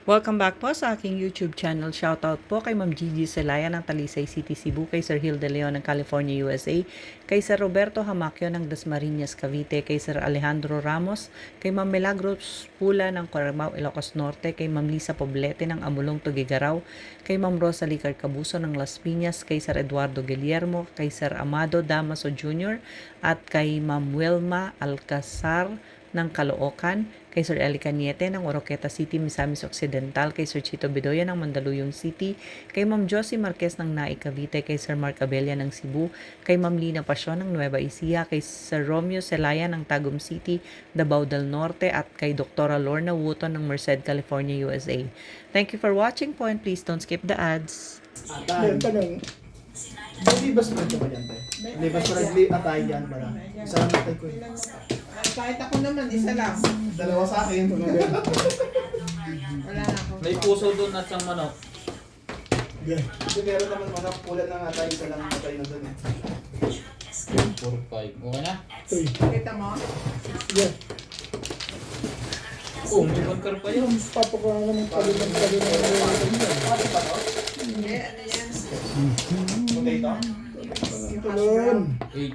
Welcome back po sa aking YouTube channel. Shoutout po kay Ma'am Gigi Celaya ng Talisay City, Cebu, kay Sir Hill De Leon ng California, USA, kay Sir Roberto Hamacchio ng Dasmariñas, Cavite, kay Sir Alejandro Ramos, kay Ma'am Milagros Pula ng Coramao, Ilocos Norte, kay Ma'am Lisa Poblete ng Amulong, Tugigaraw, kay Ma'am Rosalie Carcabuso ng Las Piñas, kay Sir Eduardo Guillermo, kay Sir Amado Damaso Jr., at kay Ma'am Wilma Alcazar ng Caloocan, kay Sir Eli Cañete ng Oroqueta City, Misamis Occidental, kay Sir Chito Bedoya ng Mandaluyong City, kay Ma'am Josie Marquez ng Naik, Cavite, kay Sir Mark Abella ng Cebu, kay Ma'am Lina Pasyon ng Nueva Ecija, kay Sir Romeo Celaya ng Tagum City, Davao del Norte, at kay Dr. Lorna Wooton ng Merced, California, USA. Thank you for watching po, and please don't skip the ads. Yan, tanong. Libas mo ito ba yan, te? Libas mo atay yan ba na? Isa lang atay ko eh. Kahit ako naman, isa lang. Dalawa sa akin. Wala na ako. May puso doon at siyang manok. Yeah. Kasi meron naman mga pulan ng atay, isa lang atay na doon eh. 4-5. Okay na? Kita mo? Yeah. Oh, may bunker pa yun. Papakuha naman ng palilang. Hindi, ano yan? Potato? Talon. 8.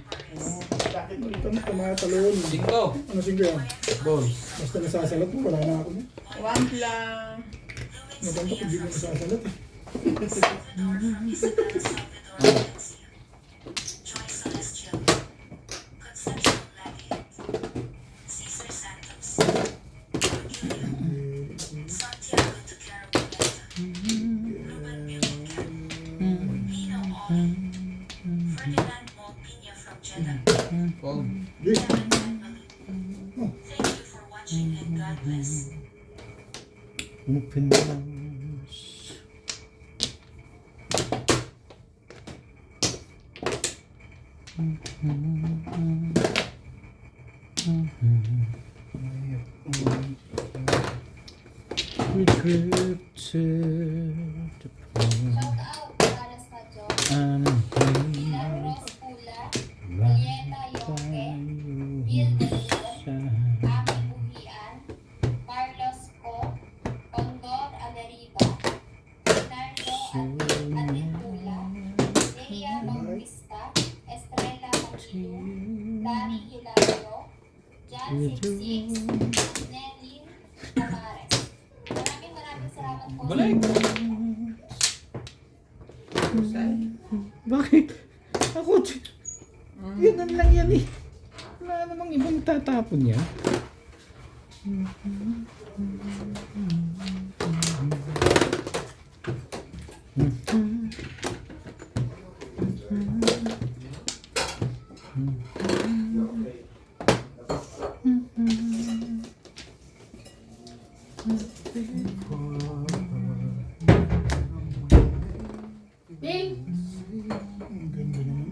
Ito na mga talon. 5. Ano singko yan? Balls. Basta nasasalat mo, wala na ako niya. One lang. Maganda kung di mo nasasalat eh. Oh. Yeah. Open arms. Regretted upon and Milagros Pula, Julieta Yoke, Bill De Leon, Ami Buhian, Carlos Co, Condor Aleriba, Leonardo Atipula, Leia Bautista, Estrella Maguilo, Danny Hilario, John Sipsix, Nelly Tamares. Maraming salamat po. Balik! bakit? Ako, yun lang yan eh. Wala namang ibang tatapon yan. Ang ganda naman.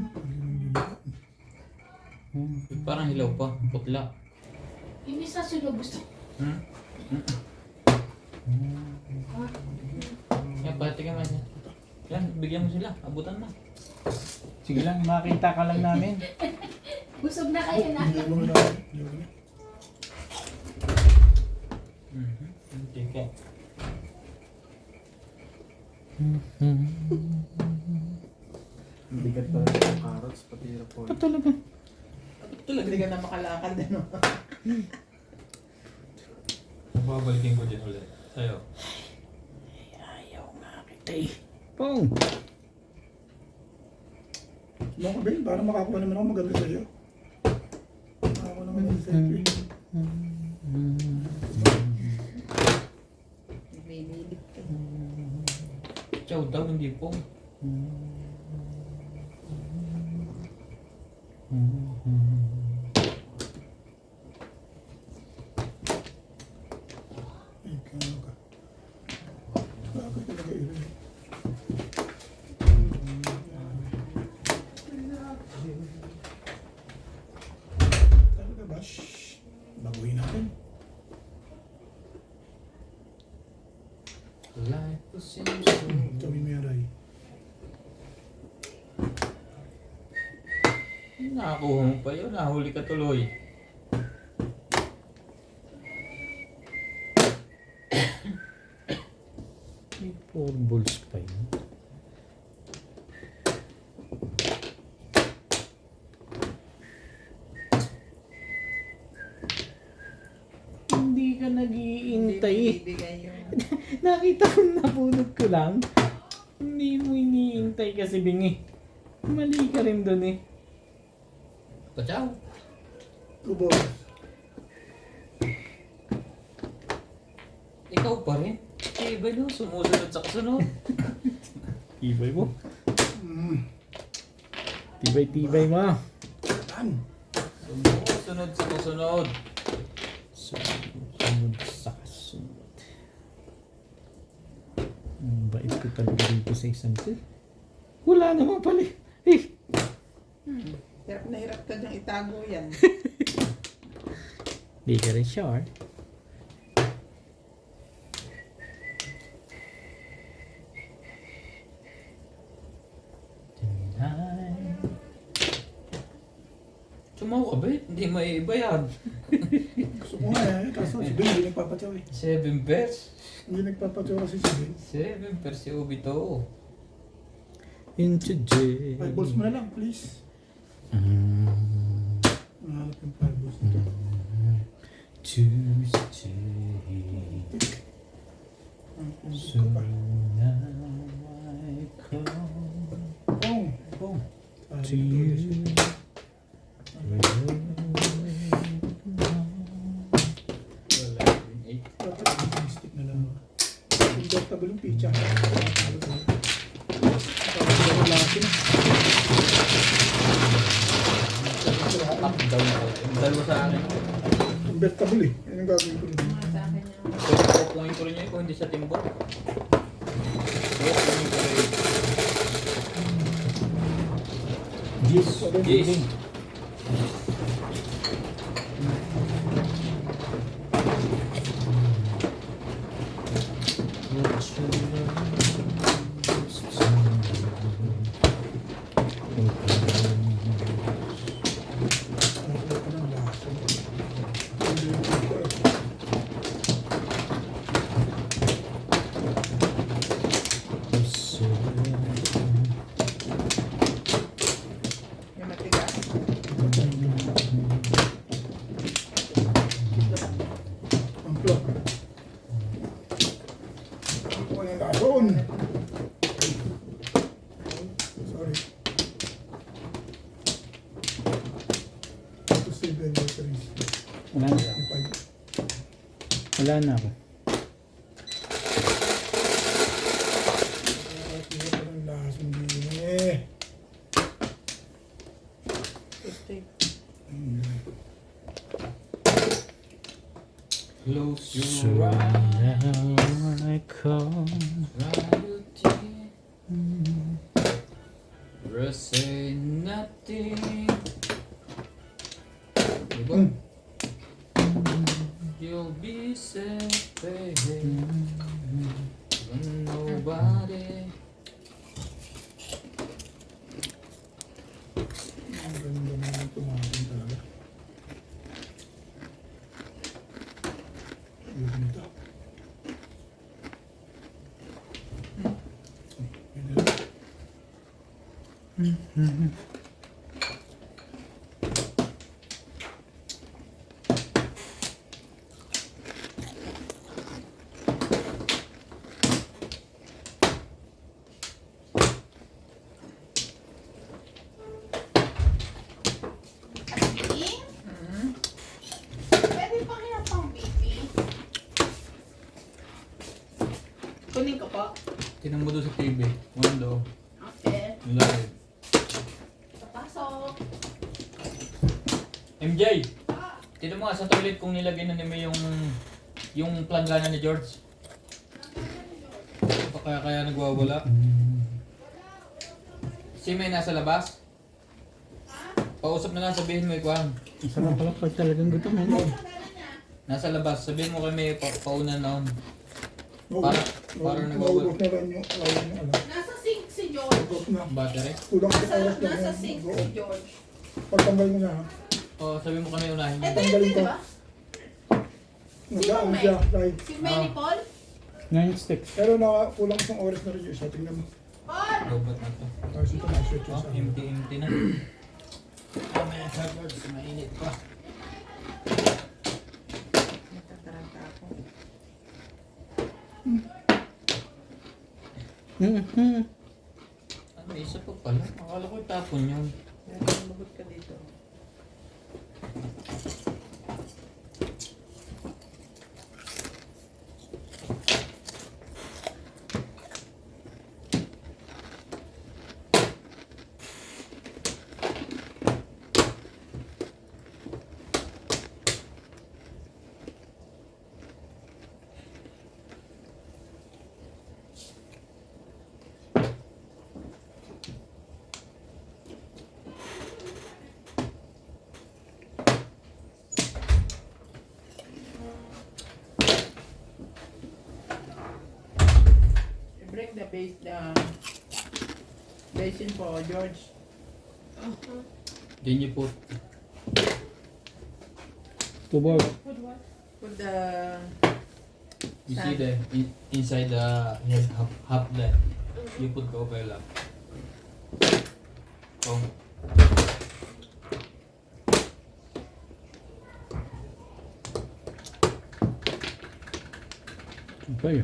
Parang hilaw pa. Putla. Hindi sa sulo gusto. Yan, pati ka man yan. Yan, bigyan mo sila. Abutan mo. Sige lang, makita ka lang namin. Busog na kayo na. Hindi mo na. Sige. Bigat pa rin yung carrots, pati yung pork. Ito talaga. Hindi ka na makalakad ano. Babalikin ko din ulit. Sa'yo. Ayaw nga kita eh. Pong! Mga kabel, para makakuha naman ako maganda sa'yo. Makakuha naman yung selfie. Bibilip ka. Chow daw, hindi po. Ikaw ka. Bakit talaga ito? Talaga ba? Shhh. Baguhin natin. Life seems so... Kami meray. Nakakuha mo pa yun. Nahuli ka tuloy. 4 balls pa yun. Hindi ka nag-iintay. Bibigay yun. Nakita ko napulot ko lang. Hindi mo iniintay kasi bingi. Mali ka rin dun eh. Pachaw. Kubo. Ikaw pa rin. Iba no, sumusunod sa kasunod. Tibay mo. Mm. Tibay mo. Yan. Sumusunod sa kasunod. Sunod sa kasunod. Ang bait ko talaga dito sa isang to. Wala naman pala eh. Hirap na hirap ka diyang itago yan. Di ka rin sure. Sumaw ka ba? Hindi maibayad. Gusto ko nga eh. Kaso si Ben hindi nagpapatyaw eh. 7 pairs. Hindi nagpapatyaw kasi si Ben. 7 pairs si Obito. Into J. 5 balls mo na lang, please. Mahalap yung 5 balls nito. Tuesday. So So, now I come Bong. to you. Dapat stick na lang. Convertible yung pitcha. Up down ako. Dalawa sa akin. Convertible eh. Yan ang gagawin ko nito. Mga sa akin yung... Pwede ko kukunin ko rin yun kung hindi siya timbo. Kukunin ko rin. Yes. Yes. Yung matigas. Ang plot. Wala yung lason. Sorry. To save the batteries. Wala na. Yung five. Wala na ako. Walang lason din eh. Steak. Close So your eyes. now I come. Reality. Say nothing. Diba? You'll be safe, baby. When nobody. Ang ganda naman tumating talaga. Yun nito. Yun na lang. Pwede pa kaya pang baby? Kunin ko po. Tinan mo doon sa TV. Mundo. Okay. Live. Papasok. MJ! Tinan mo nga sa toilet kung nilagay na nimo yung planggana ni George. Kaya nagwawala. Si May nasa labas? Pausap na lang, sabihin mo ikuhan. Masarap pala pag talagang gutom mo. Nasa labas, sabihin mo kay May pauna noon. Para Maubos na lang yung ano. Nasa sink si George. Maubos na. Battery. Kulang sa oras lang Nasa yung sink si mag-o-off. George. Pagtanggal mo na ha. O, sabihin mo kami unahin mo. Ito yun, di ba? Nag-aan siya. Like, Si Manny Paul? 9 sticks. Pero nakakulang pang oras na rin yung isa. Tingnan mo. Lobat na to. Tapos ito na-switch yung Oh, sa empty na. Mamaya sa George, mainit pa. Natataranta ako. Ano, isa pa pala. Akala ko itapon yun. Kaya lumagot ka dito. Break the base, basin for George. Then you put, Tubog. Put the you see the, inside the head half there. You put cover lang. Oh. Okay.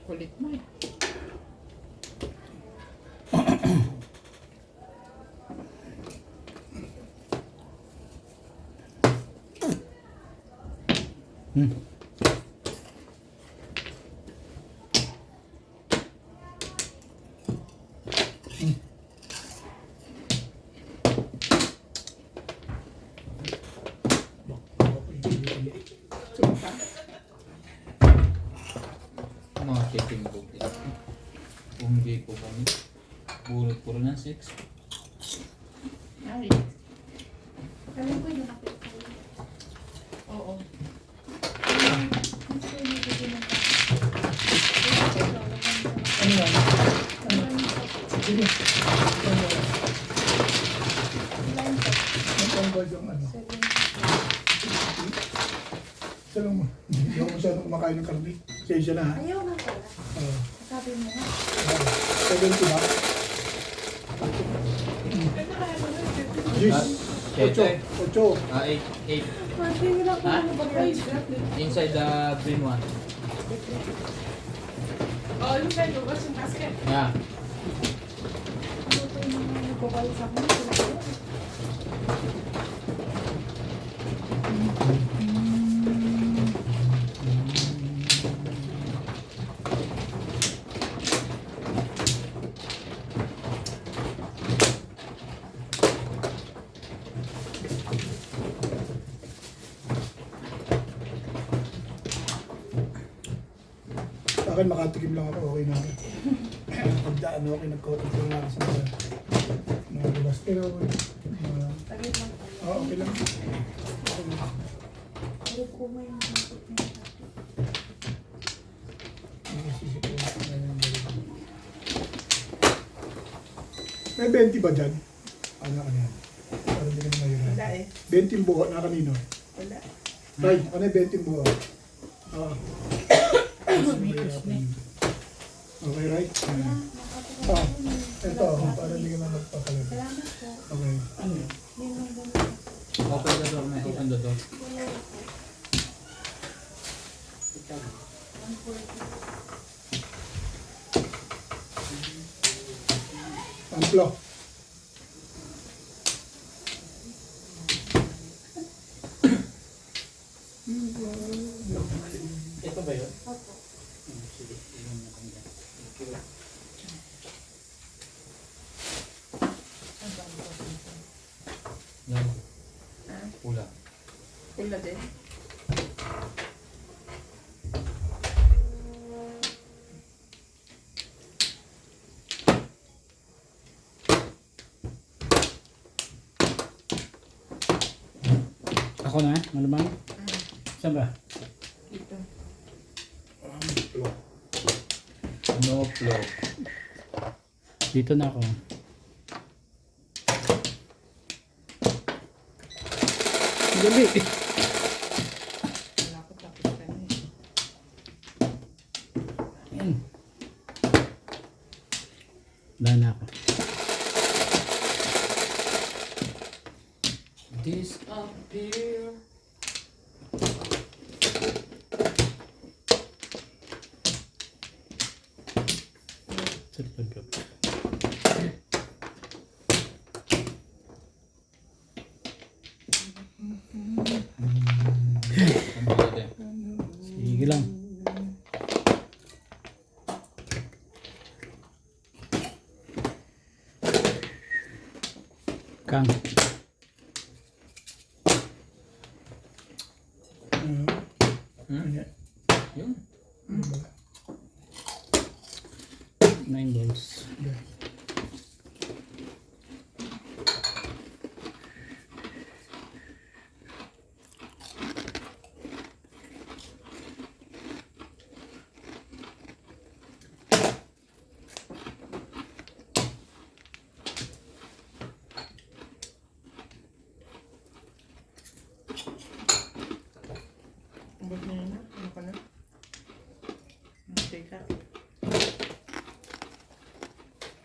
kulit mo eh. Mga taking book din. Bumigay po kami. Bunot puro ng 6. Ay. Oo. Ano yan? Sige. Ang panggold yung ano. Isa lang mo. Hindi ako masyadong kumakain ng karne. Sensya na ha. Ayaw nga pala. Oo. Sabi mo nga. 70 ba? Yes. Ocho. 8. Ah, 8. Pwede nila ko Ha? ano ba guys? Inside the green one. Oh, yung sa'yo, basta yung basket. Yeah. Ano pa yung mga nagbabayo sa akin? Sa akin, makatikim lang ako. Okay na ako. Pagdaan ako, nag-coating ko lang ako sa mga labas. Pero, Tagit lang tayo. okay lang. Pero kung may mga May 20 ba dyan? Ano ka na yan? Parang hindi ka na ngayon. Wala eh. 20 yung buo na kanino? Wala. Right, ano yung 20 yung buo? Okay, right? Ito, para hindi ka na magpakalala. salamat po. Okay. May mga ganun. Open the door, man. Open the door. Amplo. Ito ba yun? Opo. Sige, tingnan mo kami dyan. Yan. Pula. Pula din. Ako na, malamang. Saan ba? Dito. Amplo. No flow. Dito na ako. Dali. Wala ko tapos ka na eh. Ayan. Dahan na ako. Disappear. Sa likod ko. Ang bigat eh. Sige lang. Kang. Hmm? Yun. 9 balls. Abot na yun na. Ano ka na? Teka.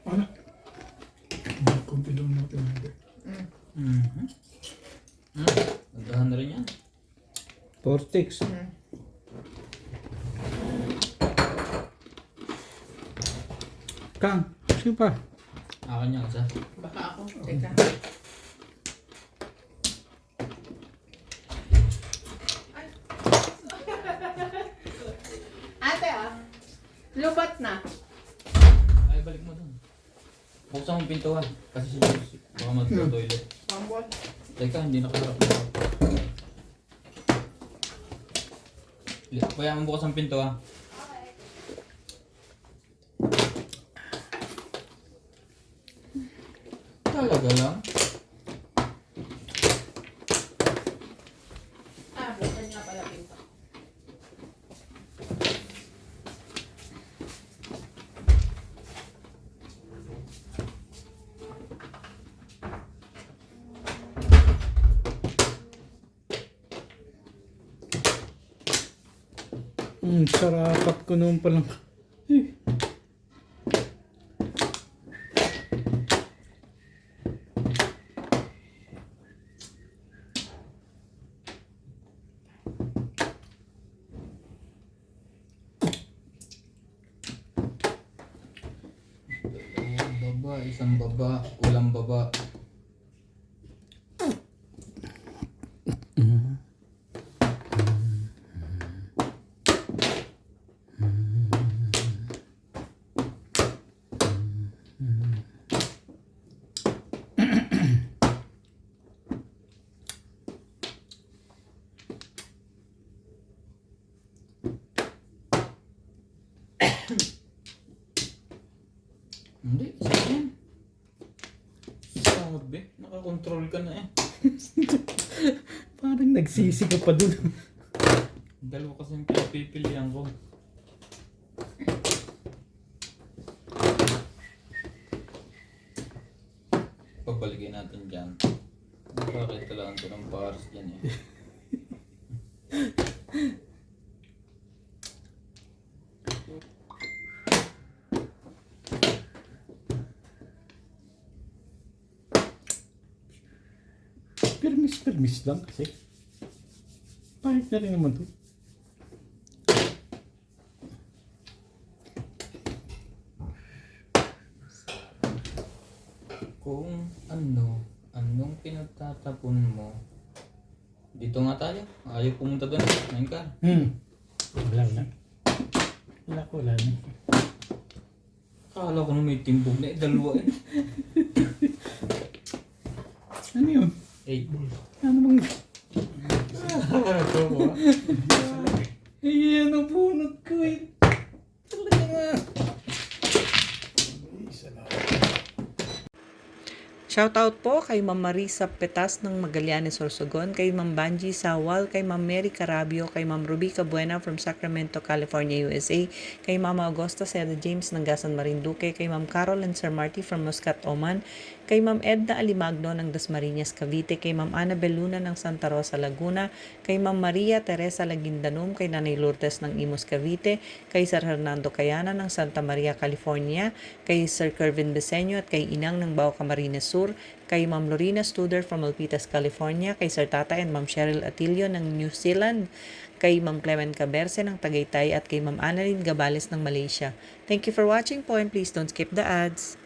Ano? Kunti lang natin. Mm-hmm. Nagdahan na rin yan. 4 sticks. Kang. Sige pa. Akin yan, isa. Baka ako. Teka. Ate lubat na. Ay, balik mo dun. Buksan mo yung pintuan. Kasi si Jules, baka mag-toilet. Pambot. Teka, hindi nakaharap. Kaya mo bukas ang pinto ah. Talaga lang? Buksan nga pala pinto. Sarapat ko noon pa lang. Baba, isang baba, ulang baba. Hindi, isa yan. Sabi, nakakontrol ka na eh. Parang nagsisi ka pa dun. Dalawa kasi yung pinapipilian ko. Pabalikin natin dyan. Bakit kailangan ko ng bars dyan eh. Permis lang kasi. Pahit na rin naman to. Kung anong pinagtatapon mo. Dito nga tayo. Ayaw pumunta doon. Ngayon ka. Wala na. Wala na. Akala ko na may timbog na dalawa eh. Ano yun? 8 balls. Ano bang... Ayan ang bunot ko eh. Talaga nga. Shoutout po kay Ma'am Marisa Petas ng Magallanes, Sorsogon, kay Ma'am Banji Sawal, kay Ma'am Mary Carabio, kay Ma'am Rubica Buena from Sacramento, California, USA, kay Ma'am Augusta Seda James ng Gasan, Marinduque, kay Ma'am Carol and Sir Marty from Muscat, Oman, kay Ma'am Edna Alimagno ng Dasmariñas, Cavite, kay Ma'am Annabel Luna ng Santa Rosa, Laguna, kay Ma'am Maria Teresa Laguindanum, kay Nanay Lourdes ng Imus, Cavite, kay Sir Hernando Cayana ng Santa Maria, California, kay Sir Kervin Beseño at kay Inang ng Bao Camarines Sur, kay Ma'am Lorena Studer from Milpitas, California, kay Sir Tata and Ma'am Cheryl Atilio ng New Zealand, kay Ma'am Clement Caberce ng Tagaytay at kay Ma'am Annalyn Gabales ng Malaysia. Thank you for watching po and please don't skip the ads.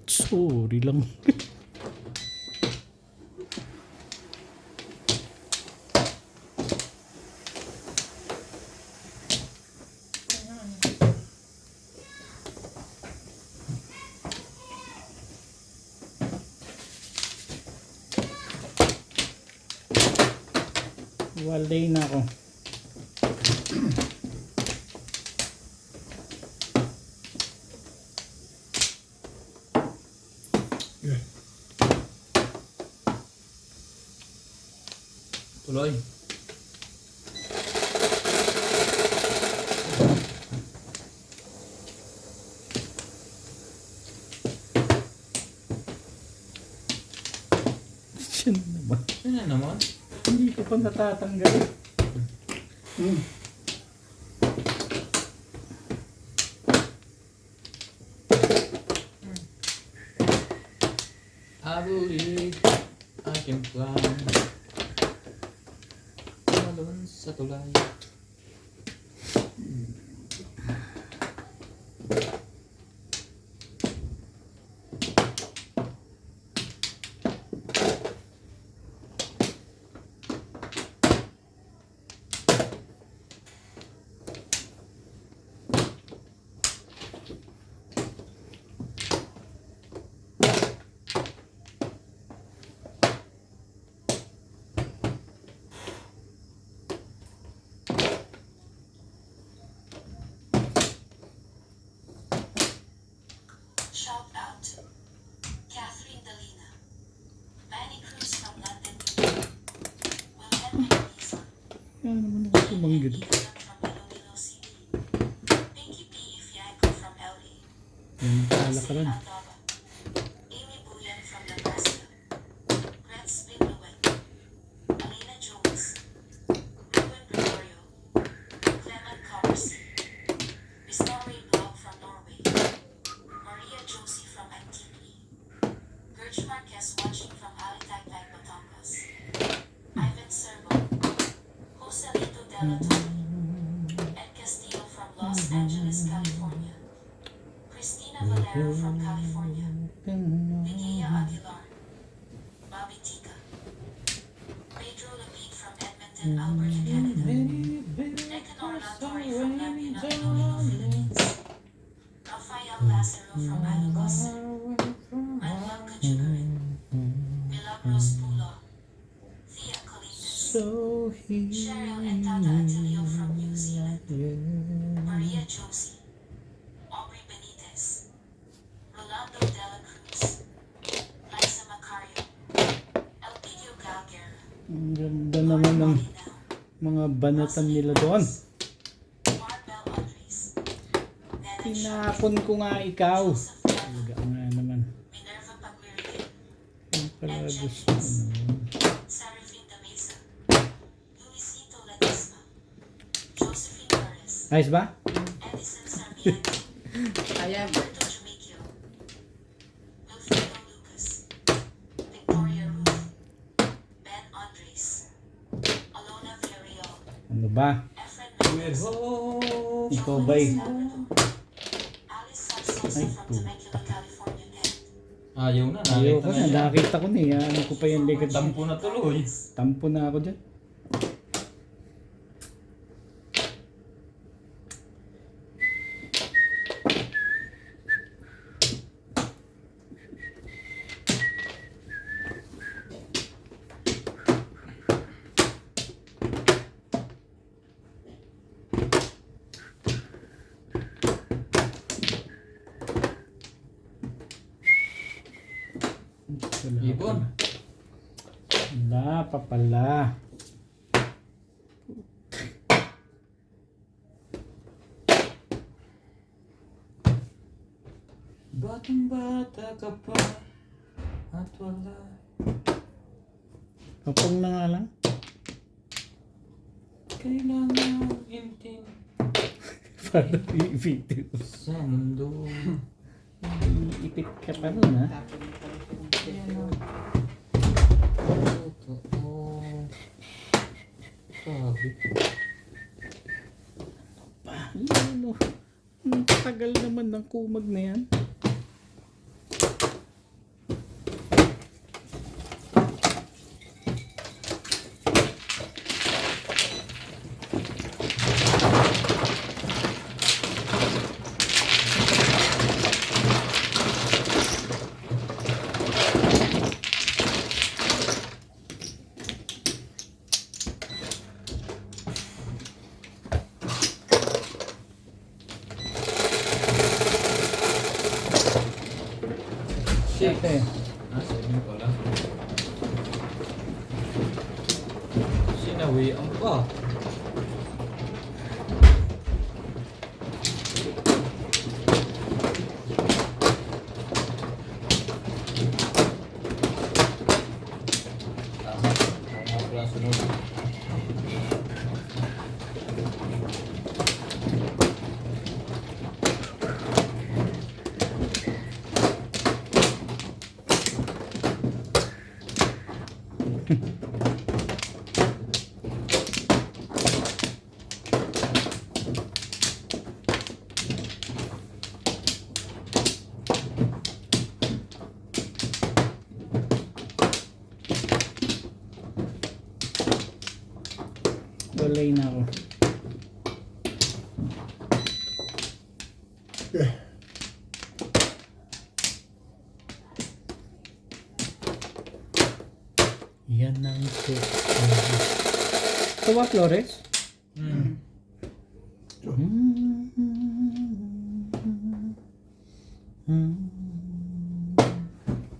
Sorry lang. Walday na ako. Yeah. Tuloy. Siya naman. Yan na naman. Hindi ko pa natatanggal. I believe I can fly. Talon sa tulay. Shout out, Catherine Dalina, Manny Cruz from London, Will Henry Lisa, Yan naman ako tumanggit. Ethan from Iloilo City, Pinky P. Fianco from LA, Yan pala ka Leslie rin. Aldaba, Amy Buyan from Nebraska, Gretz Binluet, Alina Jones, Ruben Gregorio, Clement Comercy, Story Blog from Norway, Maria Josie from Antigua, Gertrude Marquez watching from Alitagtag, Batangas, Ivan Servo, Joselito Della Torre, Ed Castillo from Los Angeles, California, Christina Valero from California, Miguel Aguilar, Bobby Tika, Pedro Lamid from Edmonton, Alberta, Canada, Nicanor Latorre from Laguna, Iloilo, Philippines, Rafael Lazaro from Ilocos, Manuel Cajugarin, Milagros Pulo, Thea Colinas, So here Cheryl and Tata Atilio from New Zealand, Maria Josie, Aubrey Benitez, Rolando Dela Cruz, Liza Macario, Elpidio Galguera, ang ganda naman ng mga banatan nila doon. Marbel Andres, Nana Tinapon ko nga ikaw. Joseph Dela, Talaga nga naman. Minerva Paglirin, Ang pala gusto ko naman. Sarafin Damesa, Luisito Ledesma, Josephine Torres, Ayos ba? Edison Sarmiento, Ayan. Alberto Jumikio, Wilfredo Lucas, Victoria Ruth, Ben Andres, Alona Villarreal, Ano ba? Efren Mendez, Ikaw ba'y? Alice Sarsosa Ay, from Temecula, California, and Ayaw na. Ayaw ko Nakita na. na. Nakita ko na eh. Ano ko pa yung likod. Tampo na tuloy. Tampo na ako dyan. Ibon. Wala pa pala. Batang bata ka pa at wala. Kapag na nga lang. Kailangan intin Para i-video. sa mundo. Iipit ka pa nun ha. Tapon mo pala siya ng Yan cellphone. ang totoo. Sabi. Ano? Ang tagal naman ng kumag na yan. Six. Ate. Seven pala. Sinawian pa. Tama. Tama pala sunod. Walay na ako. Okay. Yan ang tip. Tawa Flores? Hmm.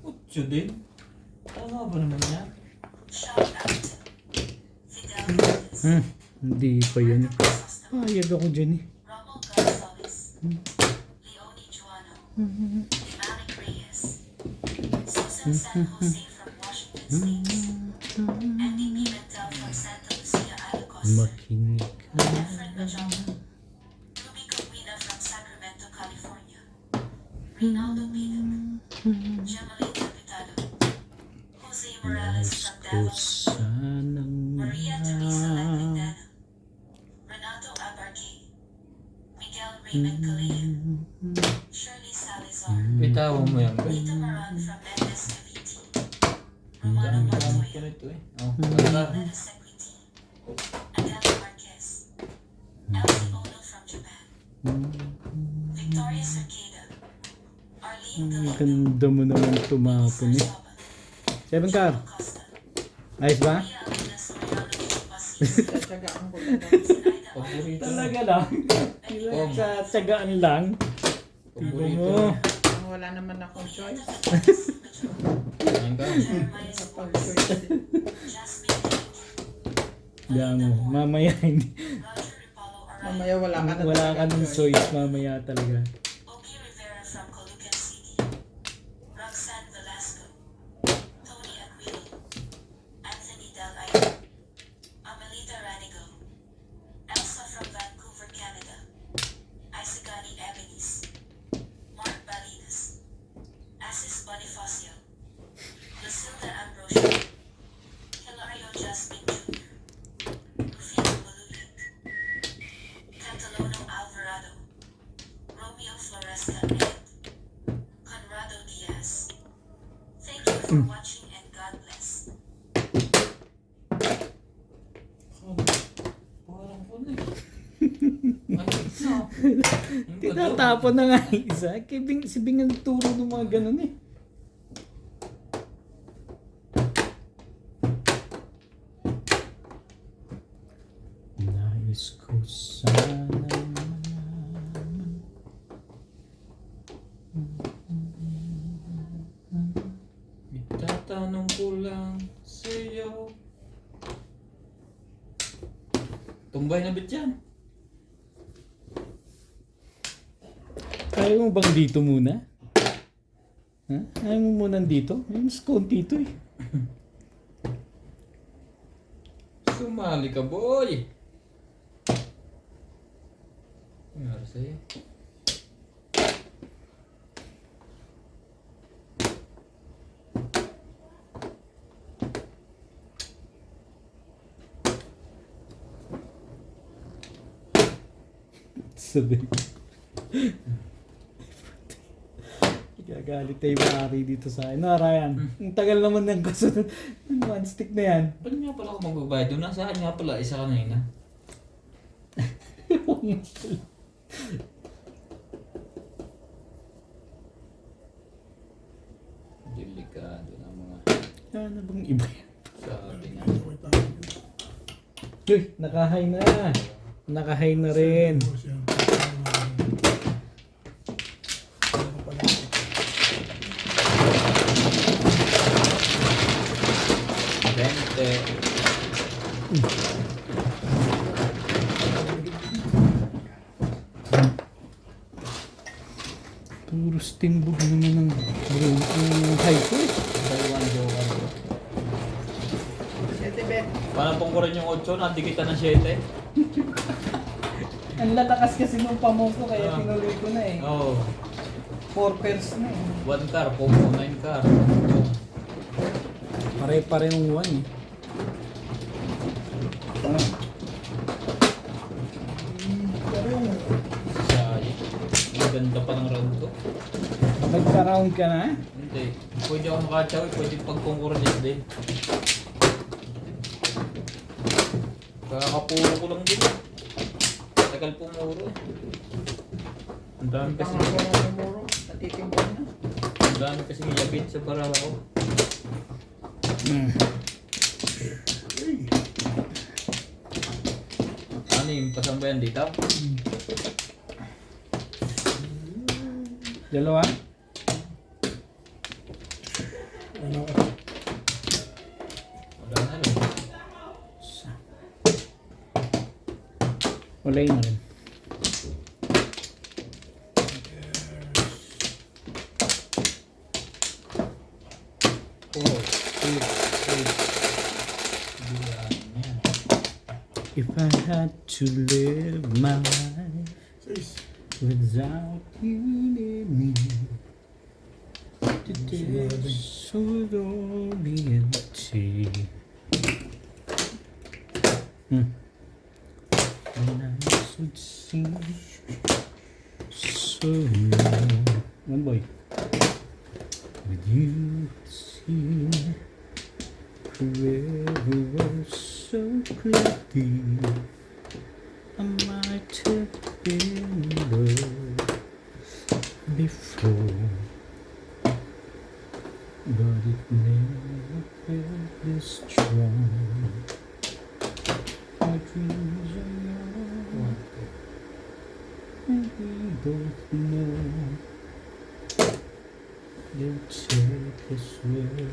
Utso din. Tama ba naman yan? Shout out to Fidel Hindi pa yun. Payag ako dyan eh. Rommel Gonzalez, Leonie Juano, Malik Reyes, Susan San Jose from Washington State, Andy Pimentel from Santa Lucia, Ilocos, Makinig ka. Efren Majama, Ruby Coquina from Sacramento, California, Rinaldo Piduk, Gemaline Capitano, Jose Morales from Davos, Sanang Maria Teresa Lagdana, Renato Abarque, Miguel Raymond Calea, Shirley Salazar, Bitawan mo yan, ba? Rita Maran from Mendes Cavite, Romano Dami ko Montoya, ito eh. Oh, ganda. Lena Sequiti, Adela Marquez, Elsie Ono from Japan, Victoria Cerqueda, Arlene Ang Galeno, ganda mo naman tumapon eh. Soba, Seven car. Costa, Ayos ba? Maria Elena Soriano Chupasis, Tatsagaan ko talaga. Sinaida Paborito. Talaga lang. Oh, Sa tsagaan lang. Tipo paborito. mo. Wala naman akong choice. Ayan ka. Jeremiah Kapag Spurs, choice din. Jasmine Lake, Diyan mo. Mamaya hindi. Roger Ripalo Araya, Mamaya wala ka na Wala ka talagang ng choice mamaya talaga. Ogie Rivera from Colucan City, Roxanne Velasco, Tony Aquino, Anthony Del Ayo, Amelita Ranigo, Elsa from Vancouver, Canada, Isagani Ebenis, Mark Balinas, Assis Bonifacio, Lucilda Ambrosio, Hilario Jasmine Jr., Rufino Bulugi, Catalono Alvarado, Romeo Floresca, and Conrado Diaz. Thank you for watching and God bless. Parang ko na eh. Ay, isa. Tinatapon na nga yung isa. Kaya si Bing ang turo ng mga ganun eh. Nais ko sana malaman. Bitat Tatanong ko lang sa'yo. Tumbay na bit yan. Kaya mo bang dito muna? Ha? Ayaw mo muna dito? Ay, mas konti ito eh. Sumali ka, boy! Ano nangyari sa'yo? Sabi. Gagalit tayo maaari dito sa akin. No, Ryan? Ang tagal naman ng kasunod. One stick na yan. Ba't nga pala ako magbabayad doon? Nasaan nga pala? Isa kanina. Delikado na mga Ano bang iba yan? sabi nga. Okay tayo. Uy, nakahay na. Nakahay na rin. Boss yan. Ano pala? Bente. Puro stingbog naman ang high ko eh. Taiwan joker. Siyete, Bet. Parang pong ko rin yung 8, nandikita ng 7. Ang lalakas kasi nung pamong ko kaya Ah. tinuloy ko na eh. Oo. 4 pairs na eh. 1 car, Pomo, 9 car. Pare-pare yung 1 eh. Sayang. Ang ganda pa ng round to. Nagka-round ka na? Hindi. Pwede ako makatsaw, pwede pag-concurrence din. Kakapuro ko lang din. Tagal pumuro. Ang dami kasi Pangako ng muro. Natitimbang na. ang dami kasi ngiyabit sa barala ko. Ano yung pasambayan dito? Dalawa? Ano? Wala na rin. Wala yun na rin. Four, six, eight. Yan, yan. If I had to live my life Sis. without you near me, today so would all be empty. And I would seem so long. One boy. With you, it seemed forever was so cloudy. I might have been in love before, but it never felt this strong. My dreams are young, and we both know they'll take us where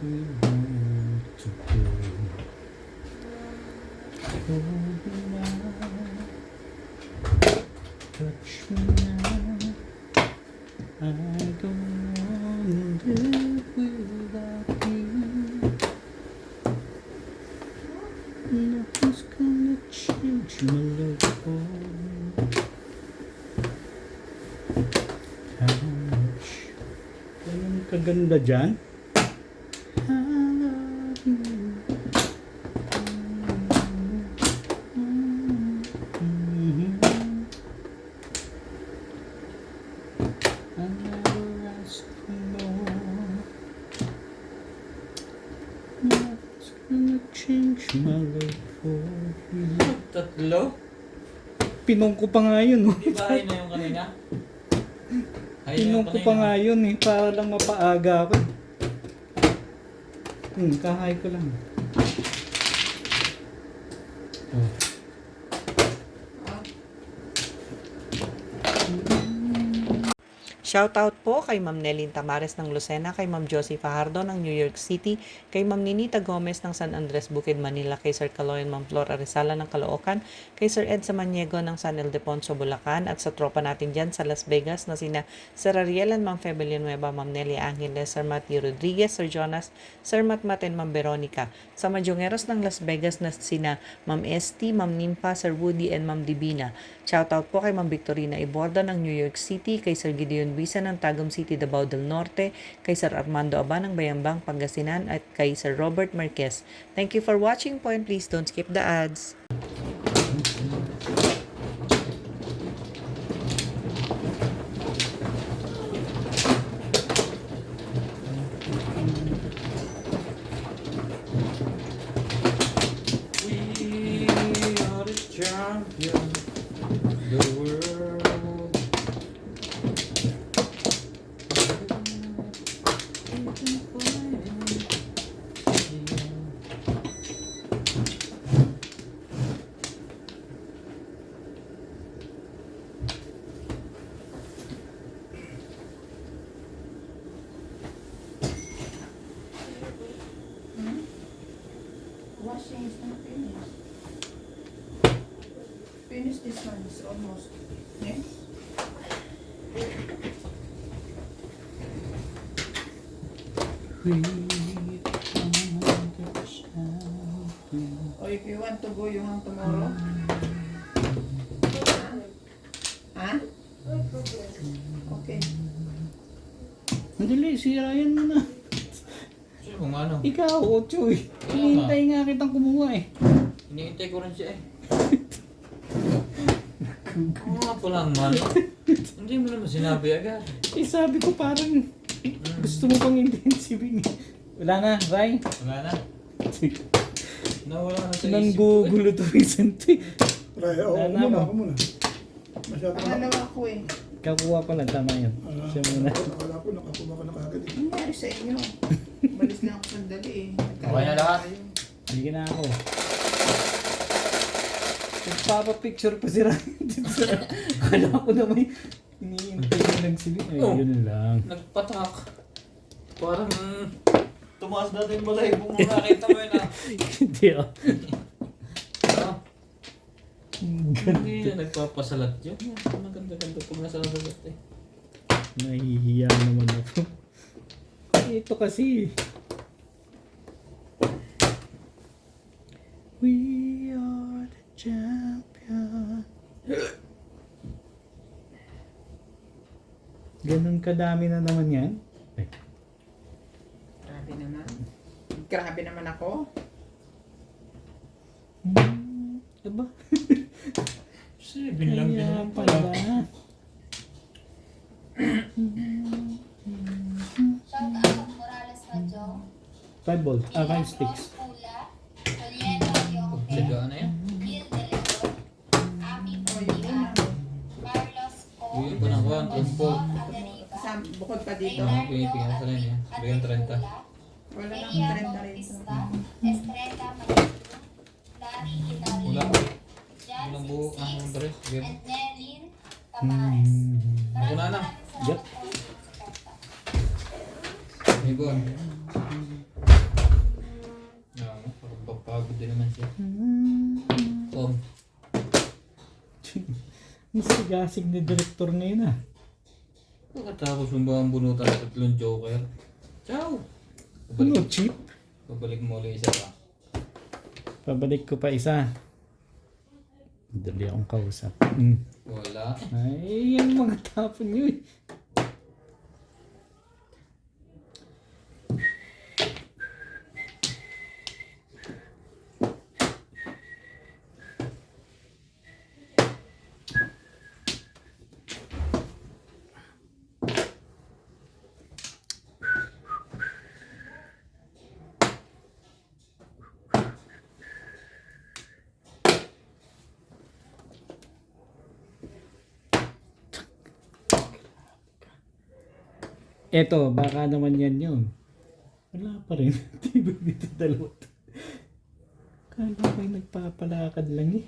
we want to go. Hold me now, touch me now. I don't want to live without you. Nothing's gonna change my love for you. How much ganun kaganda dyan? I love you. I never ask for more. Nothing's gonna change my love for you. Tatlo? Pinong ko pa nga yun, oh. Di ba ayun na yung kanina? Ayun na Pinong yung ko pa nga kanina. yun eh, para lang mapaaga ako. Kahay ko lang. Oh. Shoutout po kay Ma'am Nelly Tamares ng Lucena, kay Ma'am Josie Fajardo ng New York City, kay Ma'am Ninita Gomez ng San Andres Bukid, Manila, kay Sir Caloyan Ma'am Flor Arizala ng Caloocan, kay Sir Ed Samaniego ng San Ildefonso, Bulacan, at sa tropa natin dyan sa Las Vegas na sina Sir Ariel and Ma'am Febe Villanueva, Ma'am Nelly Angeles, Sir Matthew Rodriguez, Sir Jonas, Sir Matmat and Ma'am Veronica. Sa Madyongeros ng Las Vegas na sina Ma'am Esti, Ma'am Nimpa, Sir Woody and Ma'am Divina. Shoutout po kay Ma'am Victorina Iborda ng New York City, kay Sir Gideon Visa ng Tagum City, Davao del Norte, kay Sir Armando Aba ng Bayambang, Pangasinan, at kay Sir Robert Marquez. Thank you for watching po, and please don't skip the ads. We are the champion of the world. Washing is not finished. Finish this one, it's almost. Yeah? Or if you want to go, you want tomorrow? Huh? Okay. Madali, sirayan mo na. Sino kung ano? Ikaw, Ocho eh. Hinihintay nga kitang kumuha eh. Iniintay ko rin siya eh. Oo nga pala ang mano. Hindi mo naman sinabi agad. Eh sabi ko parang gusto mo pang intensive. Wala na, Ray. Wala na. Nawala na sa Nang isip ko eh. gugulo to minsan to eh. Raya, Wala na ako mo. muna. Masyado na. Pangalawa ko eh. Kakuha pa lang, tama yun. Siya muna. Nakala ko, nakakuha ka na kagad eh. Nangyari sa inyo. Balis na ako sandali eh. Okay na lahat? Hindi na ako. Nagpapapicture pa si Ryan dito sa... Kala ko na may iniintay ko lang sila. Ay, Oh. yun lang. Nagpatak. Parang tumaas natin yung balay kung nakita mo yun ah. Hindi ah. Ah, hindi na nagpapasalat yun. Ang ganda-ganda pag nasasalat eh. Nahihiya naman ako. Ito kasi. We are the champion. Ganun kadami na naman yan. Ay, Grabe naman. Grabe naman ako. diba? 7 lang din Kaya naman pala. pala. Shout out Morales Radyo. 5 volts. 5 sticks. Pula. Julieta Yongte. Sigaan na yan. Gil De Leon. Ami O yun na. Bolivar. Carlos Co. Bigyan ko ng kuhan, Bonso 30. Agariba. Bukod pa dito. Oo, pinipigyan sa rin yan. Bigyan 30. Wala nang Elia trend na rin. Bautista. Estrella Manilu. Larry Wala. Hilario. Jan Walang buo ang dress. Bigyan. and Nelin Tamares. Ako na na. Yep. Ibon. Parang papagod din naman siya. Tom. Masigasig ni director ngayon ah. Pagkatapos mo ba ang bunutan sa 3 joker? Ciao! Ano, cheap? Pabalik mo ulit isa pa. Pabalik ko pa isa. Dali akong kausap. Wala. Ay, yung mga tapon nyo eh. Eto, baka naman yan yun. Wala pa rin. Tibig dito dalawa. Kala ko ay nagpapalakad lang eh.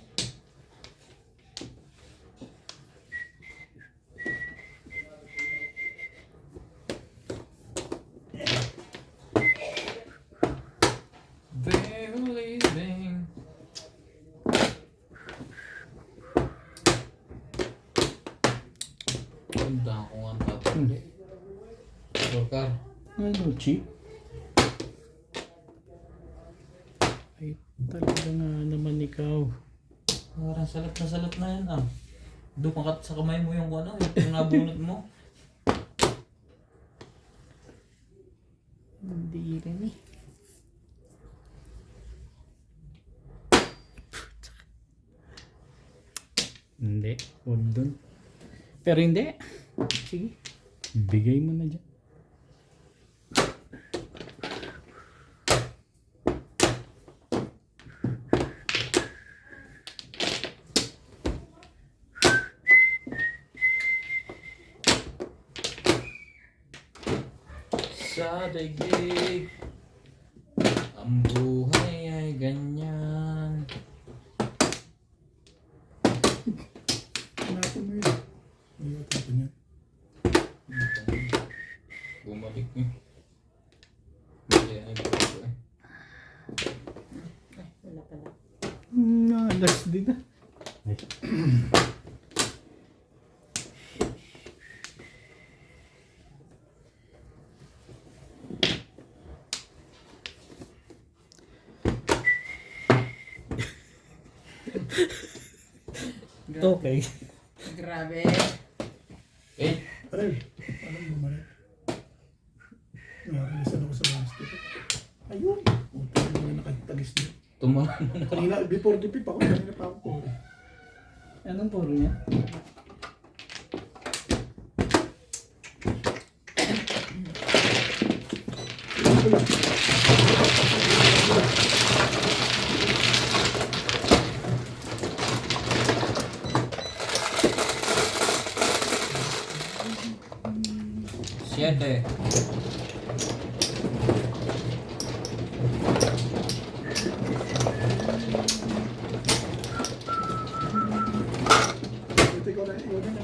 Punta ko ang tatlo. Worker. Ano, cheap? Ay, talaga nga naman ikaw. Parang salat na yan ah. Dumakat sa kamay mo yung ano, yung nabunot mo. Hindi rin eh. Hindi, huwag dun. Pero hindi. Sige, bigay mo na dyan. Sa daigdig, ang buhay ay ganyan. Hanapin mo yun. Hindi ko tapon yan. Bumalik eh. Hindi ay bago eh. Ay, wala pala. Alas din ah. Ay. Okay. Grabe. Eh, Aray, parang bumalik. Nakakalisan ako sa basket. Ayun. Puta na mga nakatagis niya. tumaman mo na. Kanina, before the pip ako, kanina pa ako. Anong puro niya? Siete. Ito ikaw na, ikaw na.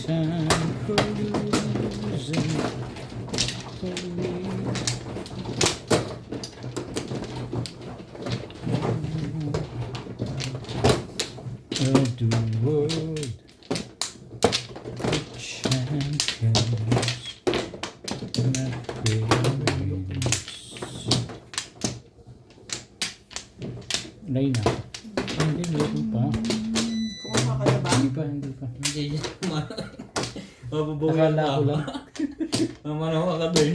Time for losing for me. Of the world, the champions, not favorites. Lay na. Hindi, meron pa. Kumuha ka na ba? Hindi pa, hindi pa. Hindi niya mabubuhay Akala ko lang. Mamanawa ka doon.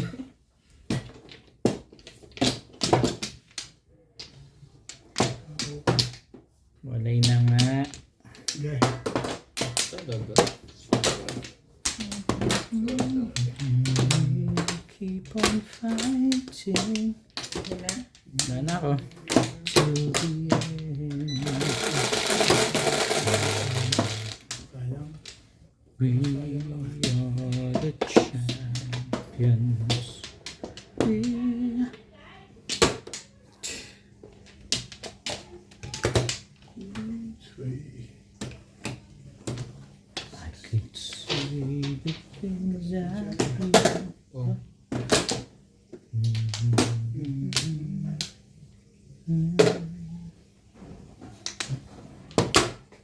Walay na nga. Sige. Talaga. Keep on fighting. Sige na. Wala na ako. Till the end. Sayang. We are the champions. We Three. I could say the things I feel. Oh.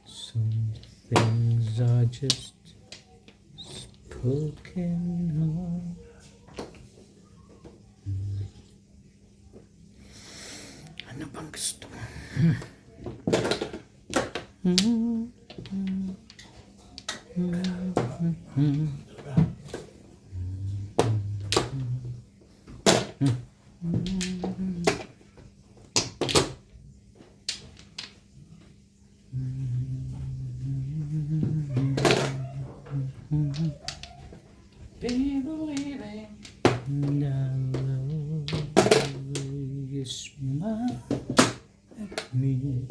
Some things are just spoken of. Ano bang gusto mo? Be believing. Now you smile at me.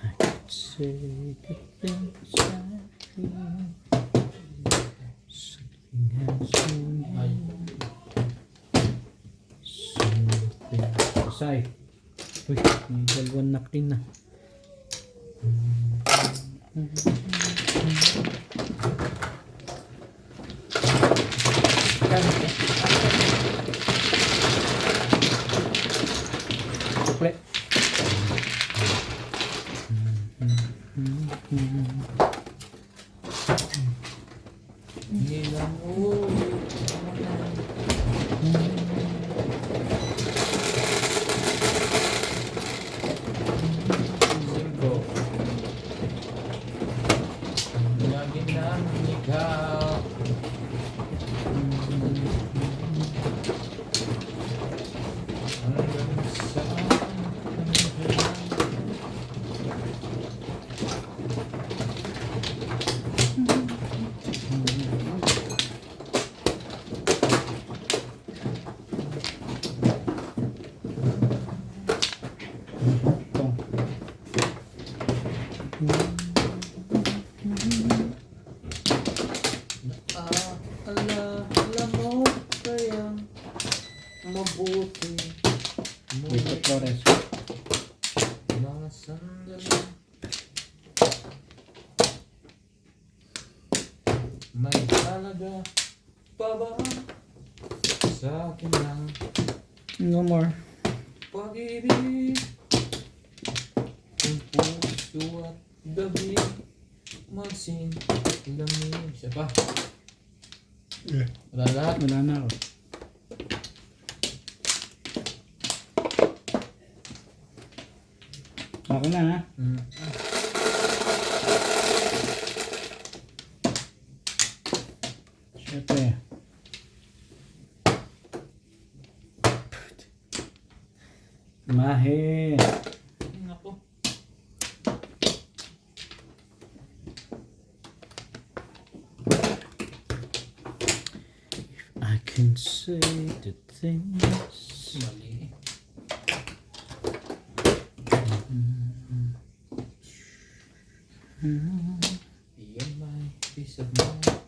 I could say the things I feel. Something has gone Ay. Some things husay. Uy, may dalawang napkin na. Sukle. Nilang ulit. Singko. Lagi nang ikaw. Hanggang sa Tong. alam mo kaya mabuti Dito, Flores. mga sandali may halaga pa ba sa akin lang No more. pag-ibig kung puso at gabi magsinlamig siya pa Yeah. wala lahat Wala na ako. Ako na ha. Siyempre. Mahe. Ako. I can say the things. Mali. You're my peace of mind.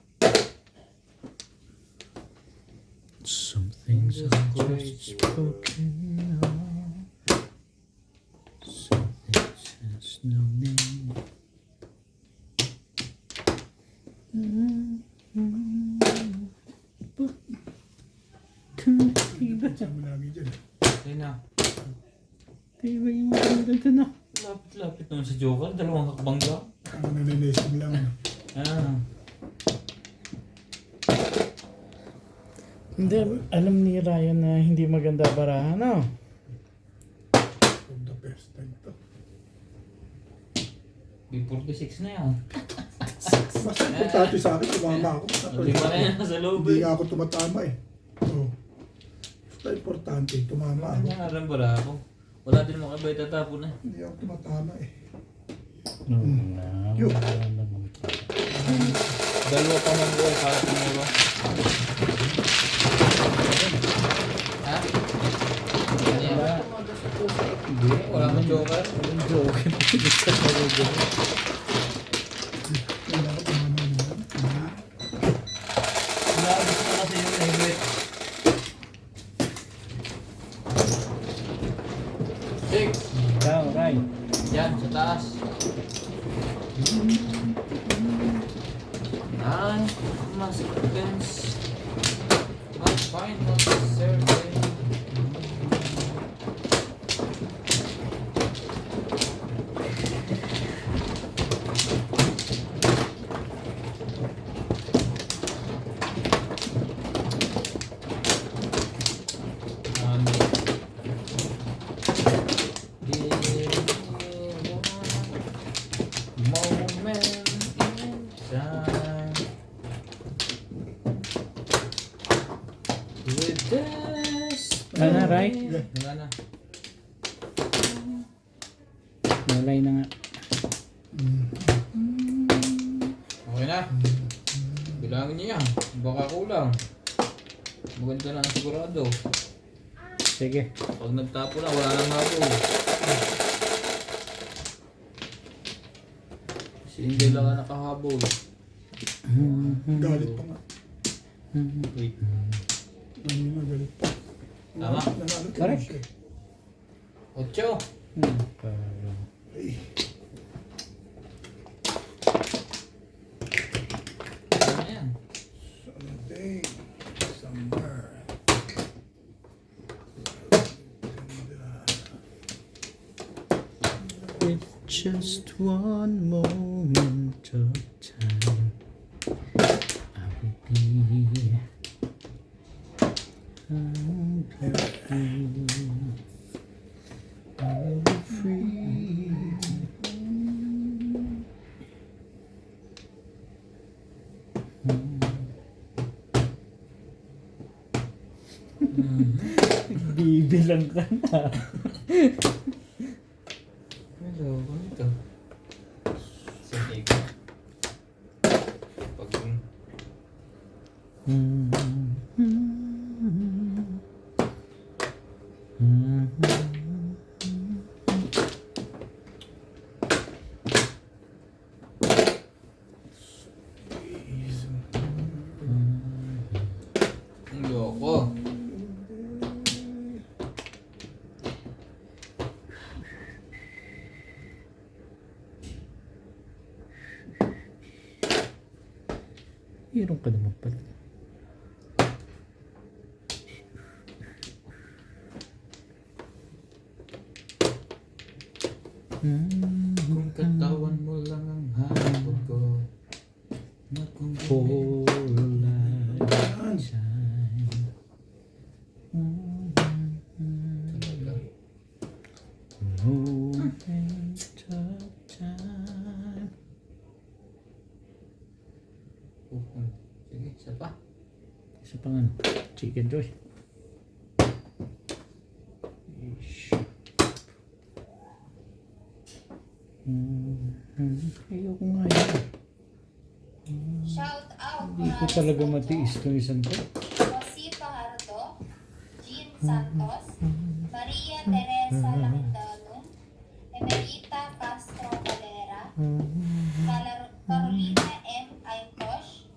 Some things are just spoken of. Some things has no name. Sama lagi dyan. Ayun na. Diba yung maganda dun ah? Lapit-lapit naman sa Joker. Dalawang hakbang lang. Ang naninesting lang. Ano. Ah. Hindi, alam ni Ryan na hindi maganda barahan, no? For the first time to. B46 na yan. Mas importante sa akin, tumama ako. Lima na yan sa loob Hindi eh. nga ako tumatama eh. Oo. Basta importante, tumama ako. Nangaran bara ako. Wala din makabay tatapon na. Hindi ako tumatama eh. No, na. Yo. Wala naman. Dalawa pa man ko para tumuro. Ha? Ano yan? Wala. Hindi. Wala man Joker. Walang joke. Wala ako tumama naman. Naabos na kasi yung helmet. 6. Ikaw, Ray. Yan, sa taas. 9 seconds. Ang final survey. Moment in time with this. Wala na, Ray? Wala na. Nalay na nga. Okay na. Bilangin niyo yan. Baka kulang. Maganda na ang sigurado. Sige. Pag nagtapo na, wala nang habol. Si Inday lang ang nakahabol. Galit pa nga. Wait. Galit pa. Tama. Nanalo ka Correct. siya eh. Ocho. Parang... Ay, Ano na yan? something. Somewhere. With just one moment of time, I will be I will be free. Bibilang ka na. Hello, ano ito? Sige ko. Pag... Ayoko. Meron ka naman pala. Kung katawan mo lang ang hanapot ko, na kung For light shine. talaga. Moment of time. Sige, isa pa. Isa pang ano? Chicken joy. Ish. Ayoko nga yun. Shout out Hindi ko talaga matiis itong isang to. Jose Fajardo, Jean Santos, Maria Teresa Lacandano, Emerita Castro Valera, Carolina M. Aitosh,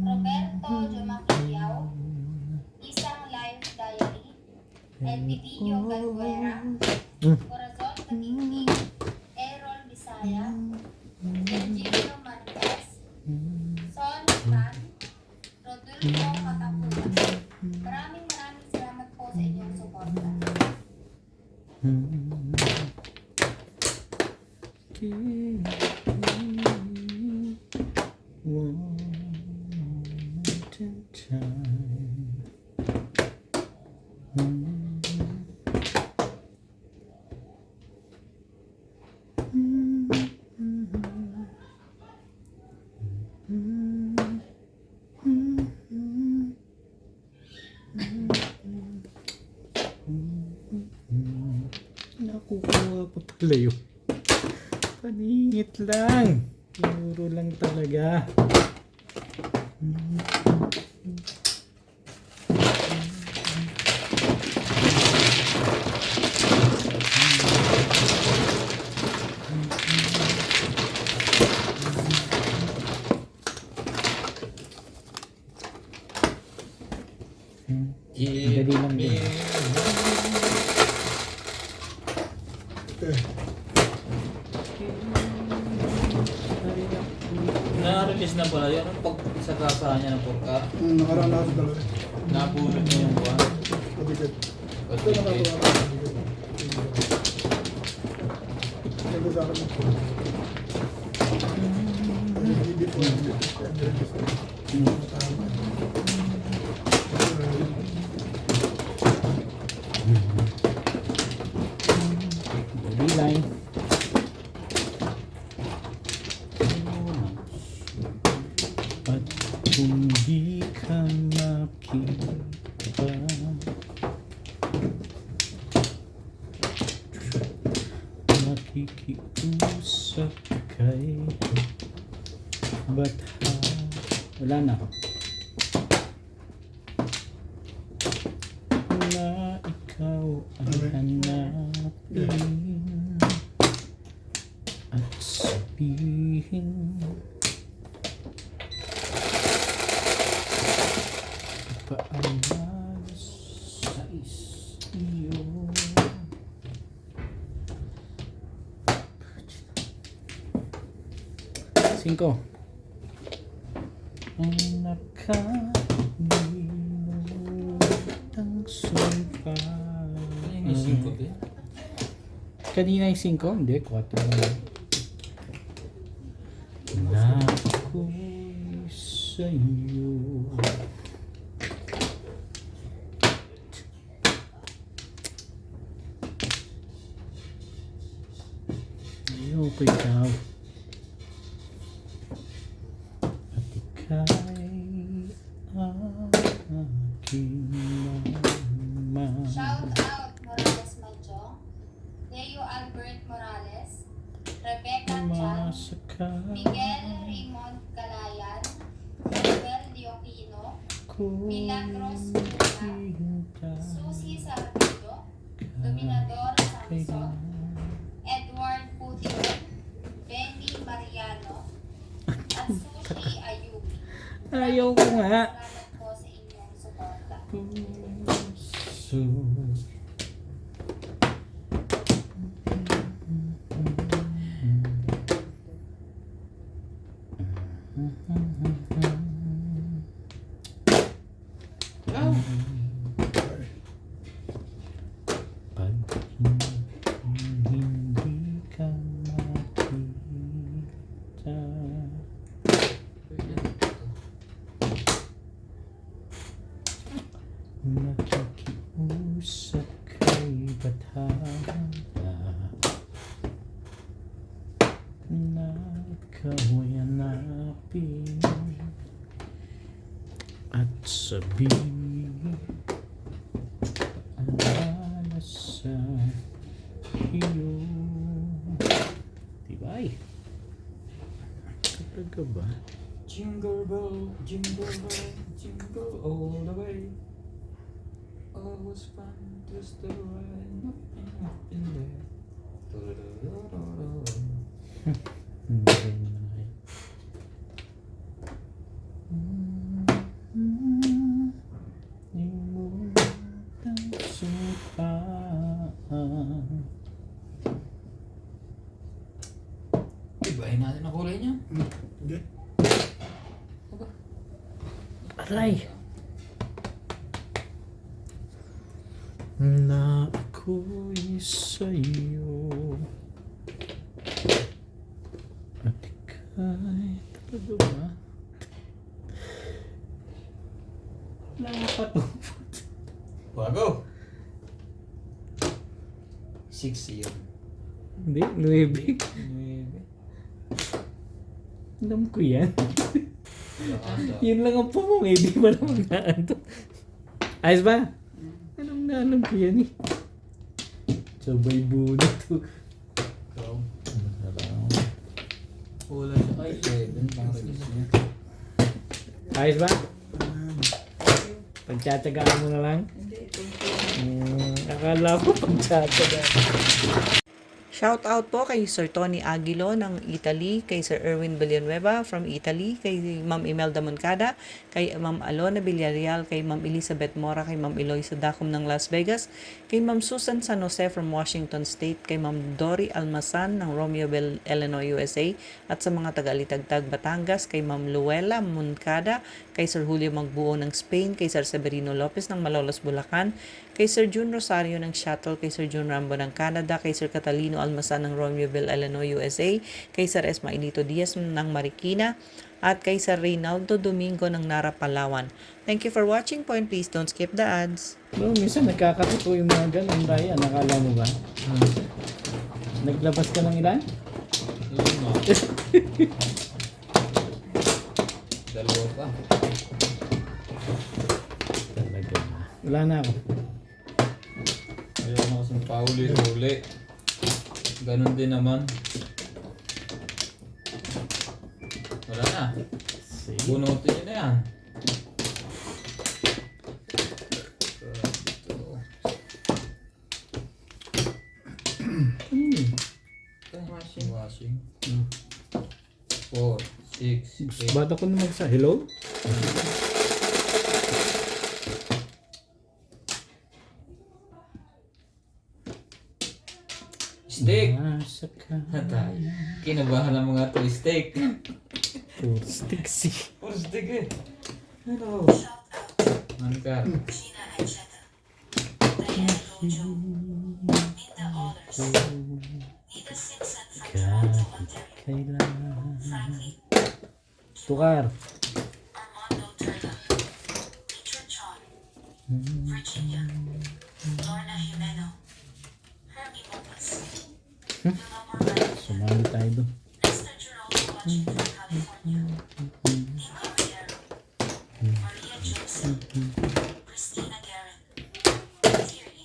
Roberto Jumaquiao, Isang Life Diary, Elpidio Galguera, Corazon Taginting, Errol Bisaya, Virgilio Marquez, Son Fran, Rodolfo Katapulas. Maraming salamat po sa inyong suporta. Moment in time. Nakukuha ko pala yun. Paningit lang. Puro lang talaga. Dali lang din. okay. Na-release na pala yun. Anong pag sa kasa niya ng porka? Nakaraan na ako sa dalawa. Napulot niya yung buwan. Kabigat. Ito Kasi nakakuha ko. Kabigat. Ito sa akin. Hindi po. Tama. Dali lang. At kung di ka makita, makikiusap kay Batha. Wala na. Na ikaw ang hanapin at sabihin paalas sa iyo 5. Ang nakalimutan sumpa. Ayun yung 5 din. Kanina yung 5? Hindi, 4 lang. Na ako'y sa'yo. Ayoko ikaw. At ika'y aking mama. Shout out Morales Manchong, Leo Albert Morales, Rebecca Chan, Masaka Miguel Raymond Calayan, Manuel Leoquino, Milagros Luna, Susie Sarpido, Dominador Samson, Edward Pudion, Benny Mariano, at Sushi Ayubi. Ayaw ko nga. Salamat po sa inyong suporta. Puso. Pag hindi ka makita, nakikiusap kay Bathana na ikaw ay hanapin at sabihin ang alas sa iyo. Tibay. Talaga ba? Jingle bell, jingle all the way. Always fun, twist the ride, up in there. Hindi na eh. Imutang supaan. Ibahin natin ang kulay niya. Hindi. Aray! Na ako'y sa'yo at ika'y talaga ba? Nakakatupot. Bago! 6 yun. Hindi, 9. Alam ko yan. Yun lang ang pumong eh, di ba naman naanto? Ayos ba? Alam ko yan eh. Sabay buno to. Ikaw. Kulay siya kay 7 pang release niya. Ayos ba? Pagtsatsagaan mo na lang? Akala ko pagtsatsagaan. Shout out po kay Sir Tony Aguilo ng Italy, kay Sir Erwin Villanueva from Italy, kay Ma'am Imelda Moncada, kay Ma'am Alona Villarreal, kay Ma'am Elizabeth Mora, kay Ma'am Eloisa Dacum ng Las Vegas, kay Ma'am Susan San Jose from Washington State, kay Ma'am Dory Almasan ng Romeoville, Illinois, USA, at sa mga taga-Alitagtag, Batangas, kay Ma'am Luella Moncada, kay Sir Julio Magbuo ng Spain, kay Sir Severino Lopez ng Malolos, Bulacan, kay Sir June Rosario ng Shuttle, kay Sir June Rambo ng Canada, kay Sir Catalino Almasan ng Romeoville, Illinois, USA, kay Sir Esmailito Diaz ng Marikina, at kay Sir Reynaldo Domingo ng Nara, Palawan. Thank you for watching po and please don't skip the ads. No, minsan nagkakatotoo yung mga ganun, Ryan. Nakala mo ba? Naglabas ka ng ilan? Lima. Dalawa pa. Talaga. Wala na ako. Ayaw na kasing pauli-uli. Ganon din naman. Wala na. Bunutin nyo na yan. Washing. 4, 6, 8. Ba't ako na magsa? Hello? Steak! Nasa ka. Kinabahan ng mga to steak. Puro sticks eh. Puro stick eh. Ano? Shout out Angkar. Gina and Jetta, Diana Gojo, Minda Ollers, Nita Simpson from Toronto, Ontario, Kailangan. Franklin, Tukar. Armando Turla, Richard Chon, Virginia, Lorna Jimeno, Hermie Mopas, Wilma Morales, Sumali tayo doon. Esther Jerome watching from California, Nima Riero, Maria Joseph, Christina Guerin, Thierry,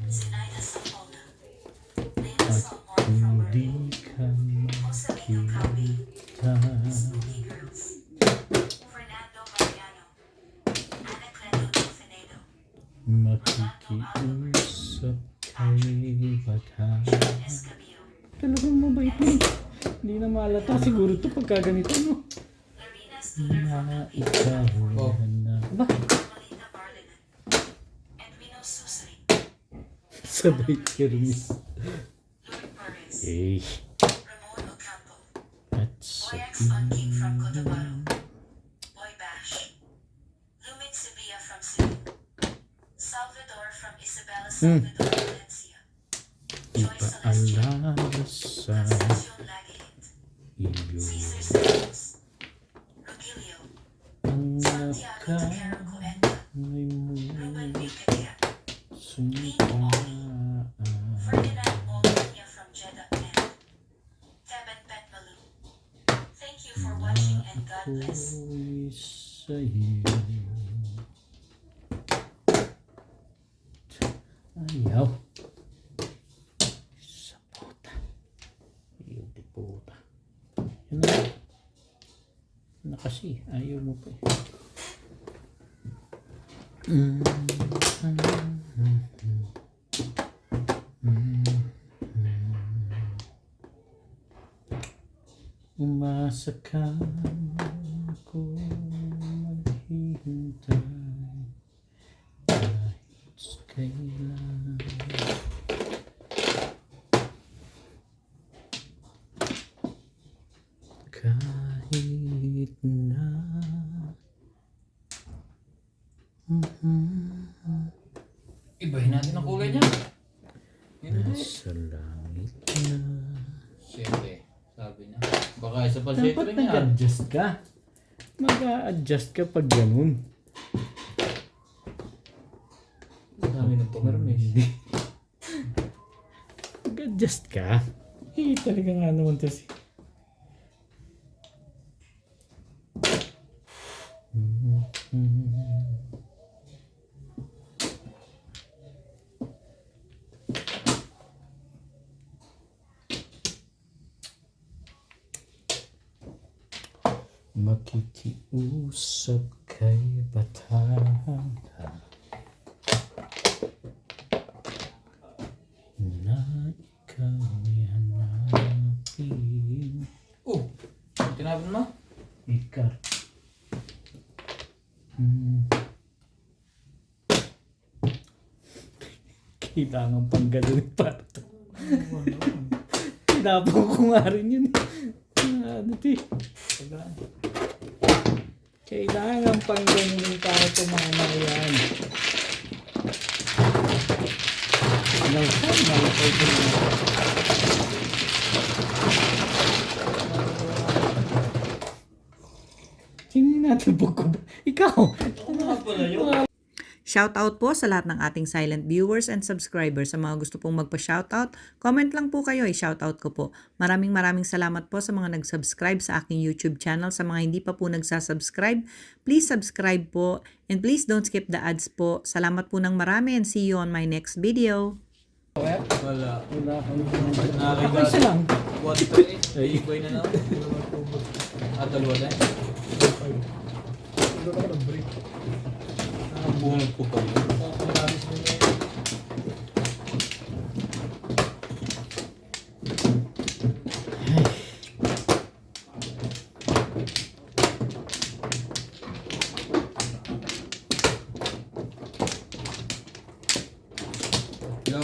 Zinaida Sapolna, Lena Salmore from Berlin, Hindi ka Joselino Calvi, makita. Spooky Girls, Fernando Mariano, Ana Cleto Delfinedo, Makikiusap kay bata. John Escabio, Talagang mabait mo. Hindi na malata siguro to pagka ganito, no? Larina Studer from Na Cavite, ikaw Oh. na. Ba? Carmelita Barlinan, Edwino Susari, Sabay kirmis. Lloyd Perez, Eh, Ramon Ocampo, at Boy X Fun King from Cotabato, Boy Bash, Lumin Sevilla from Cebu, Salvador from Isabela Salvador Valencia, Joy Celestial, ipaalala sa Concepcion Lagahit, iyo Caesar Santos, Rogelio, ang Santiago Taquero Cuenca, nakay mo Ruben Vicadia, sumpaan. Ferdinand Molina from Jeddah and Teban Petmalu. Thank you for watching and God bless. Ako'y sa'yo. Ayaw. Sa puta. Ayaw di puta. Yan na. Na kasi, ayaw mo pa eh. Umasa ka ako maghihintay kahit kailan. Kahit na Ibahin natin ang kulay niya. Hindi. nasa langit na. Siyempre, sabi niya. Baka isa pa siya Dapat rin yan. nag-adjust ka. Mag-a-adjust ka pag ganun. Sabi ng pumirmis. Mag-adjust ka. Eh, talaga nga naman to si... Makikiusap kay batahan na ikaw'y hanapin. Oh! Tinapin mo? Ika. Kailangan pang ganun para to. Tinapon ko nga rin yun. Ano ti? Kailangan pang ganun para tumama yan. Malakay ko na. Tingnan natin po ko ba? Ikaw! Ano nga pala yun? Shoutout po sa lahat ng ating silent viewers and subscribers. Sa mga gusto pong magpa-shoutout, comment lang po kayo, i-shoutout ko po. Maraming salamat po sa mga nag-subscribe sa aking YouTube channel. Sa mga hindi pa po nagsasubscribe, please subscribe po. And please don't skip the ads po. Salamat po ng marami and see you on my next video. Wala. Wala kang Nakakita. Ako isa lang. 138. Ibay na naman. Dalawa na. Doon ako nag-break. Bunod ko pa yun. Pangalalis mo na yun. Yo.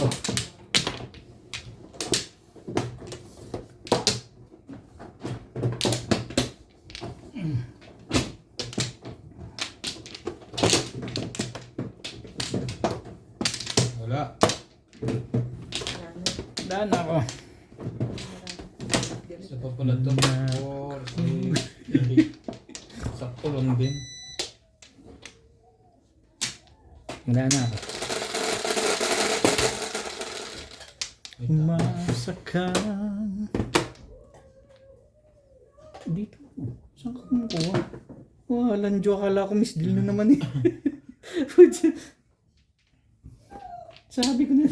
Daan ako. Isa pa pala to. 4, 6, 8. Sakto lang din. Wala na ako. Wait lang. Umasa ka. Dito. Saan ka kumukuha? Walang joke. Akala ko Miss Dil na naman eh. Sabi ko na.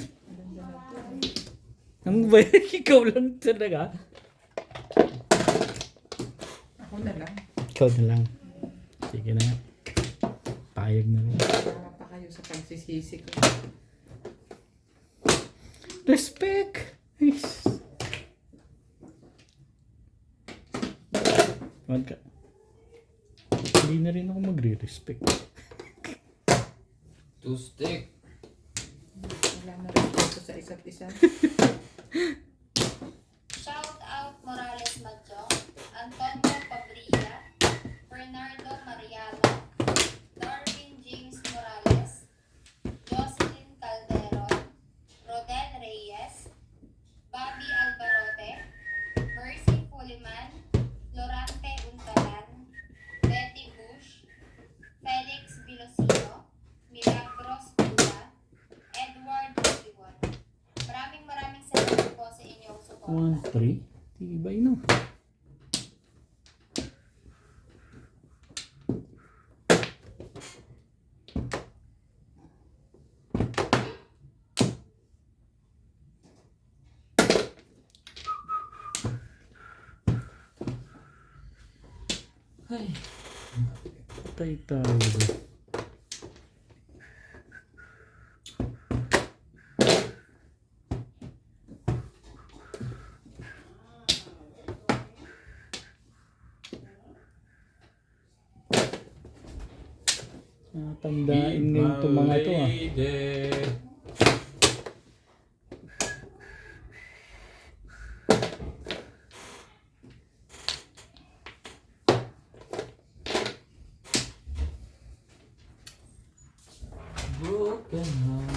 Ang ba? Ikaw lang talaga. Ako na lang. Ikaw na lang. Sige na. Payag na rin. Para pa kayo sa pagsisisi ko. Respect! Nice. Wag ka. Hindi na rin ako magre-respect. 2 stick. Wala na respeto sa isa't isa. Shout out Morales Madjong, Antonio Pabria, Bernardo Mariano, Darwin James Morales, Jocelyn Calderon, Rodel Reyes, Bobby Albarote, Mercy Puliman, Lorante Untalan, Betty Bush, Felix Vilosino, Milagros Bula, Edward Iwan. Maraming salamat po sa inyong suporta. 1, 3. Tibay no. Ay. Patay tayo. Tandain ngayon itong mga to ah. Broken heart.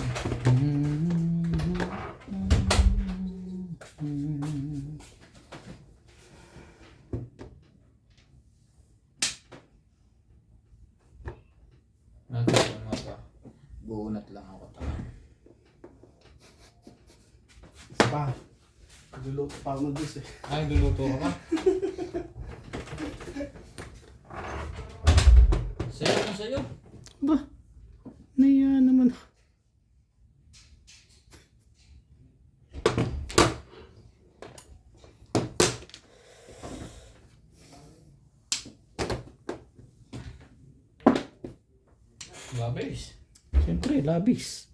Natin yung mata. Buunat lang ako tanga. Pa. Nagluluto pa ako ng juice eh. Ay, luluto ka pa? Sayo na sayo. Ba? Naya naman. Labis. Siyempre, labis.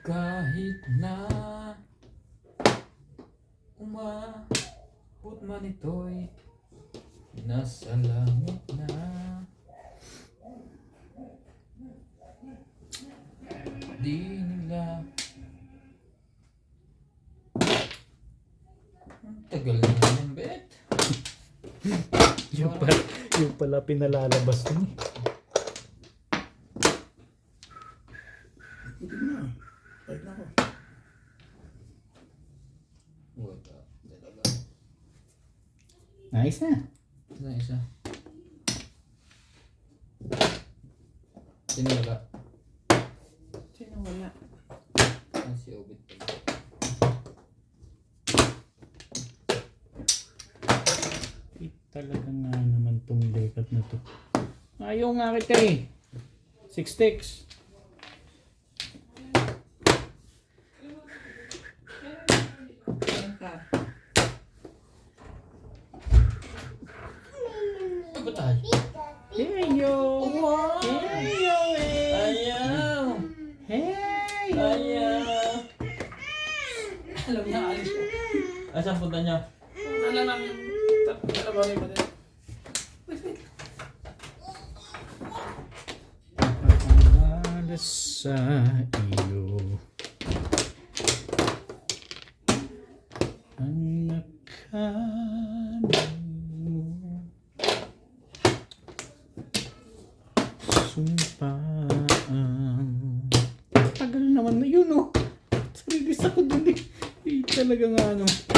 Kahit na umabot man ito'y nasa langit na. Di nila ang tagal na ng bet. Yung pala pinalalabas mo. Buti na. Balik na ako. Wala talaga. Nice na. Isa. Sino wala? Sino wala? Ah, si Obit pala. Talaga nga naman tong lekat na to. Ayaw nga kita eh. 6 sticks. Saan ka? Ano ba tayo? Hey yo! Hey yo! Ayaw! Hey yo! Ayaw! Alam na, alis ko. Asan punta niya? Alam namin yung trabaho mo din. Pag-alas sa iyo. naman. Yun oh. Release ako dun eh. Talaga nga ano.